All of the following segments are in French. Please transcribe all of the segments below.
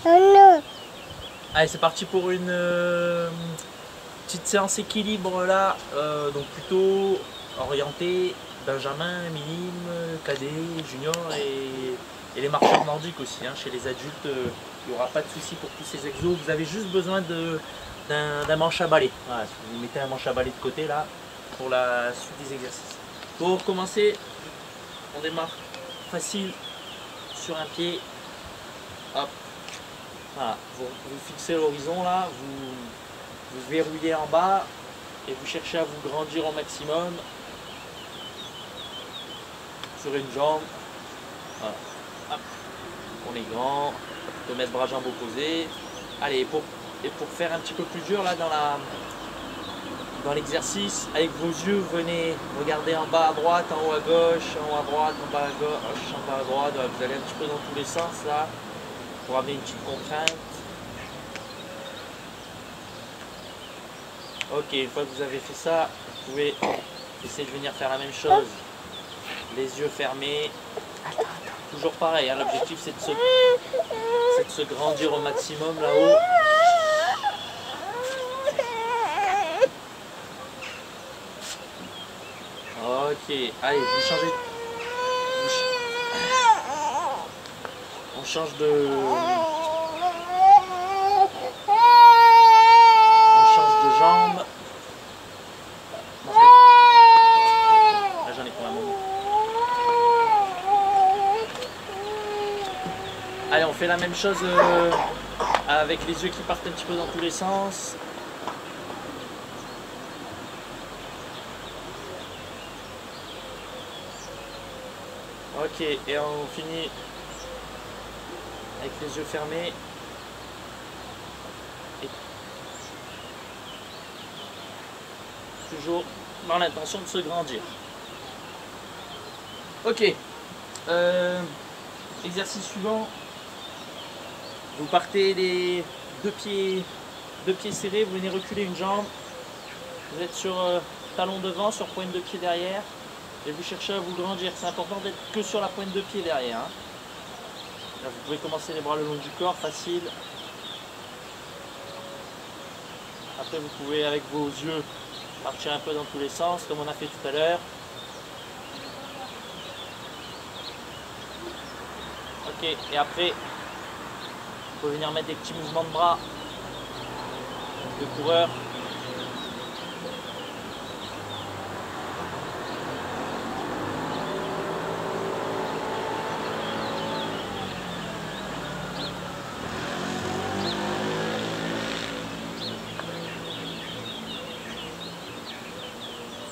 Allez, c'est parti pour une petite séance équilibre là, donc plutôt orientée Benjamin, minime, cadet, junior et les marcheurs nordiques aussi. Hein. Chez les adultes, il n'y aura pas de souci pour tous ces exos. Vous avez juste besoin d'un manche à balai. Voilà, vous mettez un manche à balai de côté là pour la suite des exercices. Pour commencer, on démarre facile sur un pied. Hop. Voilà, vous fixez l'horizon là, vous verrouillez en bas et vous cherchez à vous grandir au maximum sur une jambe. Voilà. Hop. On est grand, on peut mettre bras jambes opposés. Allez, et pour faire un petit peu plus dur là dans l'exercice, avec vos yeux, venez regarder en bas à droite, en haut à gauche, en haut à droite, en bas à gauche, en bas à droite. Voilà, vous allez un petit peu dans tous les sens là pour amener une petite contrainte. Ok, une fois que vous avez fait ça, vous pouvez essayer de venir faire la même chose. Les yeux fermés. Toujours pareil, hein, l'objectif c'est de se grandir au maximum là-haut. Ok, allez, vous changez. On change de. Jambes. Là j'en ai pour un moment. Allez, on fait la même chose avec les yeux qui partent un petit peu dans tous les sens. Ok, et on finit avec les yeux fermés. Toujours dans l'intention de se grandir. Ok. Exercice suivant. Vous partez les deux pieds serrés, vous venez reculer une jambe. Vous êtes sur talon devant, sur pointe de pied derrière. Et vous cherchez à vous grandir. C'est important d'être que sur la pointe de pied derrière. Hein. Là, vous pouvez commencer les bras le long du corps, facile. Après, vous pouvez avec vos yeux partir un peu dans tous les sens, comme on a fait tout à l'heure. Ok, et après, vous pouvez venir mettre des petits mouvements de bras de coureur.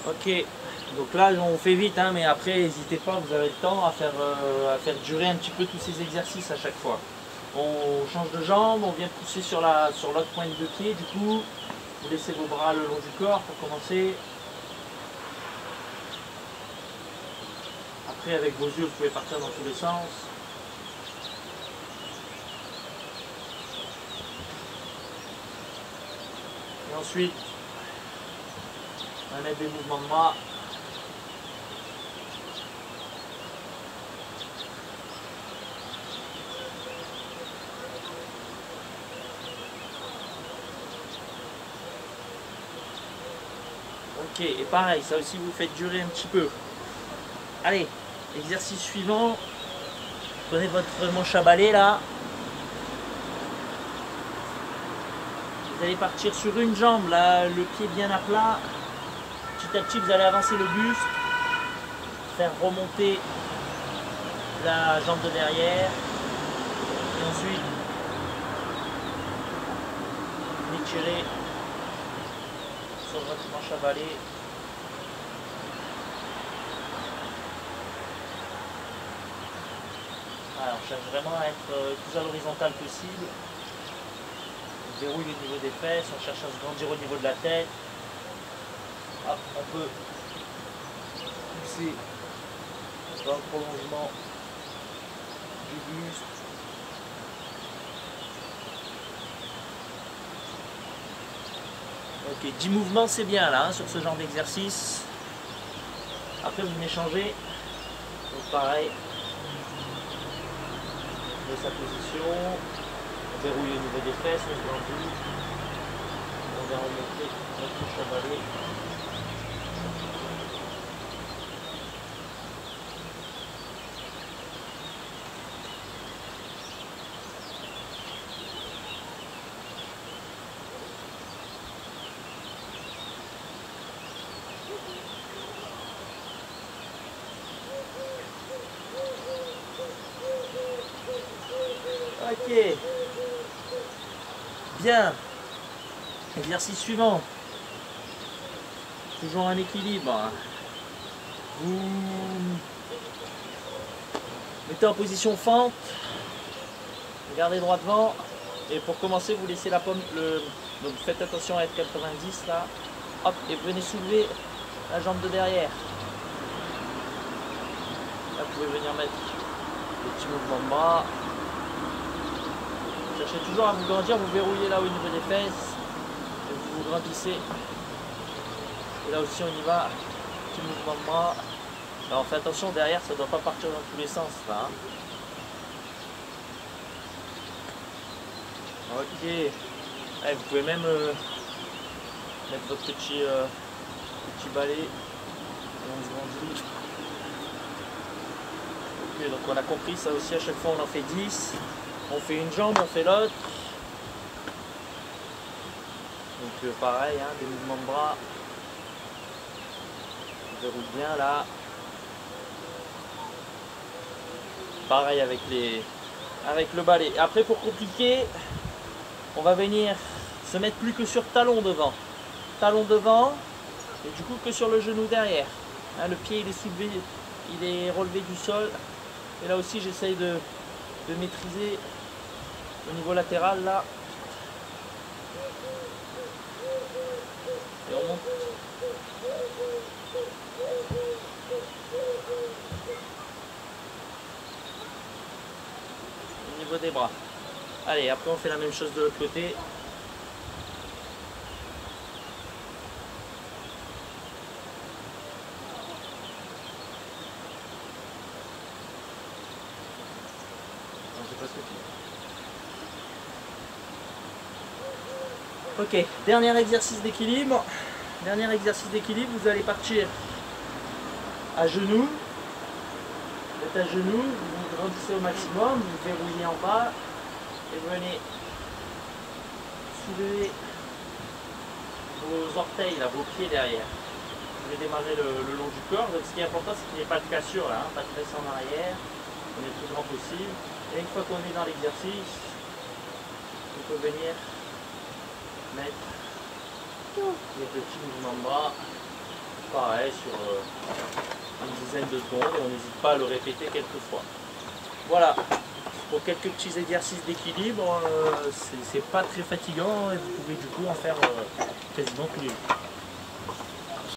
Ok, donc là on fait vite, hein, mais après n'hésitez pas, vous avez le temps à faire durer un petit peu tous ces exercices à chaque fois. On change de jambe, on vient pousser sur l'autre pointe de pied, du coup vous laissez vos bras le long du corps pour commencer. Après avec vos yeux vous pouvez partir dans tous les sens. Et ensuite on va mettre des mouvements de bras. Ok, et pareil, ça aussi vous faites durer un petit peu. Allez, exercice suivant. Prenez votre manche à balai là. Vous allez partir sur une jambe, là, le pied bien à plat. Petit à petit, vous allez avancer le buste, faire remonter la jambe de derrière. Et ensuite, l'étirer sur votre manche à balai. Alors, on cherche vraiment à être le plus à l'horizontale possible. On verrouille au niveau des fesses, on cherche à se grandir au niveau de la tête. Hop, on peut pousser dans le prolongement du buste. Ok, 10 mouvements c'est bien là, hein, sur ce genre d'exercice. Après vous venez changer. Donc pareil. De sa position. verrouille au niveau des fesses, on grandit. On vient remonter notre chevalet. Ok. Bien. Exercice suivant. Toujours un équilibre. Vous mettez en position fente. Gardez droit devant. Et pour commencer, vous laissez la pomme. Donc faites attention à être 90 là. Hop, et venez soulever la jambe de derrière. Là, vous pouvez venir mettre des petits mouvements de bras. Cherchez toujours à vous grandir, vous verrouillez là au niveau des fesses. Et vous grandissez. Et là aussi on y va. Petit mouvement de bras. Alors faites attention, derrière ça ne doit pas partir dans tous les sens là. Hein. Ok. Allez, vous pouvez même mettre votre petit balai. Et on se grandit. Ok, donc on a compris ça aussi, à chaque fois on en fait 10. On fait une jambe, on fait l'autre. Donc pareil, hein, des mouvements de bras. On verrouille bien là. Pareil avec le balai. Après pour compliquer, on va venir se mettre plus que sur talon devant. Talon devant et du coup que sur le genou derrière. Hein, le pied il est soulevé, il est relevé du sol. Et là aussi j'essaye de maîtriser au niveau latéral là. Et on monte. Au niveau des bras. Allez, après on fait la même chose de l'autre côté. Ok, dernier exercice d'équilibre. Dernier exercice d'équilibre, vous allez partir à genoux. Vous êtes à genoux, vous grandissez au maximum, vous verrouillez en bas et vous venez soulever vos orteils, là, vos pieds derrière. Vous allez démarrer le long du corps. Donc ce qui est important, c'est qu'il n'y ait pas de cassure là, hein, pas de presse en arrière. On est le plus grand possible. Et une fois qu'on est dans l'exercice, on peut venir mettre des petits mouvements de bras, pareil sur une dizaine de secondes, et on n'hésite pas à le répéter quelques fois. Voilà, pour quelques petits exercices d'équilibre, c'est pas très fatigant et vous pouvez du coup en faire quasiment tous les jours.